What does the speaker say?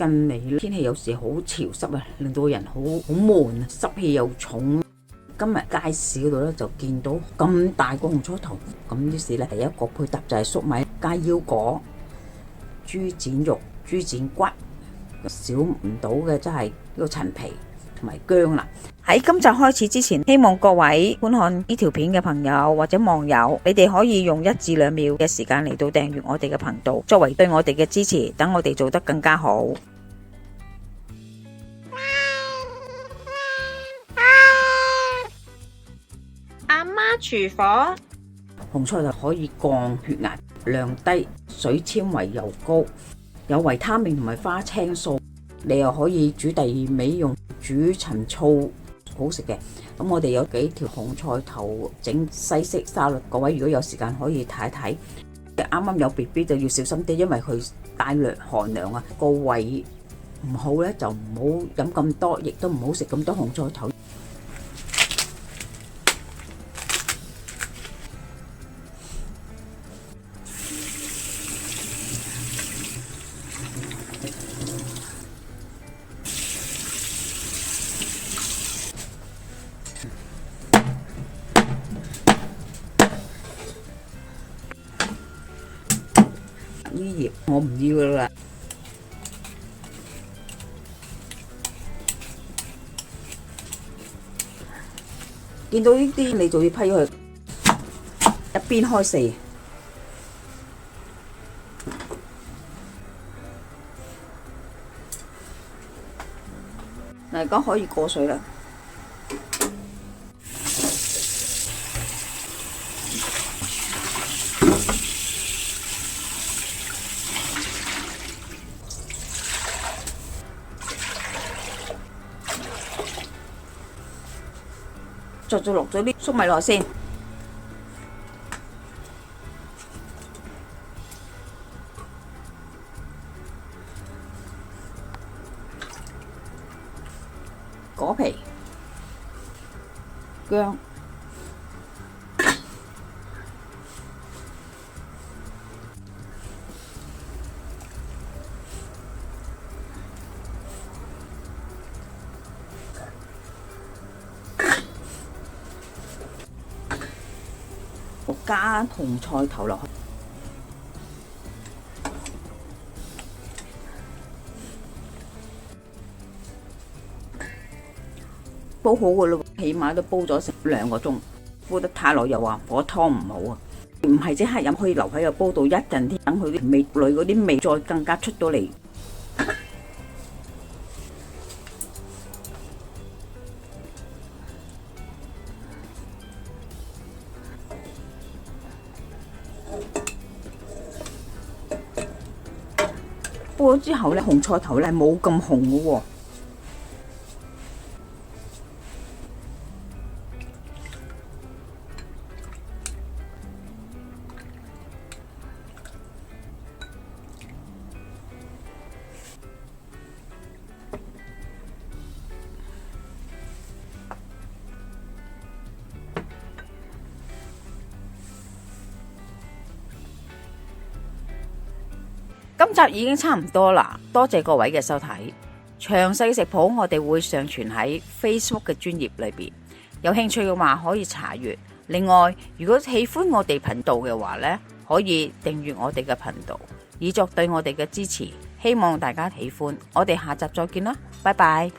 近嚟天氣有時好潮濕啊，令到人好悶啊，濕氣又重。今日街市嗰度咧就見到咁大個紅菜頭，咁於是咧第一個配搭就係粟米加腰果、豬展肉、豬展骨，少唔到嘅即係呢個陳皮同埋薑啦。喺今集開始之前，希望各位觀看呢條片嘅朋友或者網友，你哋可以用1至2秒嘅時間嚟到訂閱我哋嘅頻道，作為對我哋嘅支持，等我哋做得更加好。阿媽廚房，紅菜頭可以降血壓、量低、水纖維又高，有維他命同埋花青素。你又可以煮第二味，用煮陳醋，好食嘅。咁我哋有幾條紅菜頭整西式沙律，各位如果有時間可以睇一睇。啱啱有 BB 就要小心啲，因為佢帶寒涼啊，個胃唔好咧，就唔好飲咁多，亦都唔好食咁多紅菜頭。呢葉我唔要噶啦，見到呢啲你就要批咗佢，一邊開4。嗱，而家可以過水啦。再落咗啲粟米落先，果皮、薑、加紅菜頭落去，煲好噶啦，起碼都煲咗成2個鐘，煲得太耐又話火湯唔好啊。唔係即刻飲，可以留喺個煲度一陣添，等佢啲味裏嗰啲味再更加出到嚟。煲咗之後咧，紅菜頭咧冇咁紅嘅喎。今集已經差唔多啦，多謝各位嘅收睇。詳細食譜我哋會上傳喺 Facebook 嘅專頁裏邊，有興趣嘅話可以查閱。另外，如果喜歡我哋頻道嘅話呢，可以訂閱我哋嘅頻道，以作對我哋嘅支持。希望大家喜歡，我哋下集再見啦，拜拜。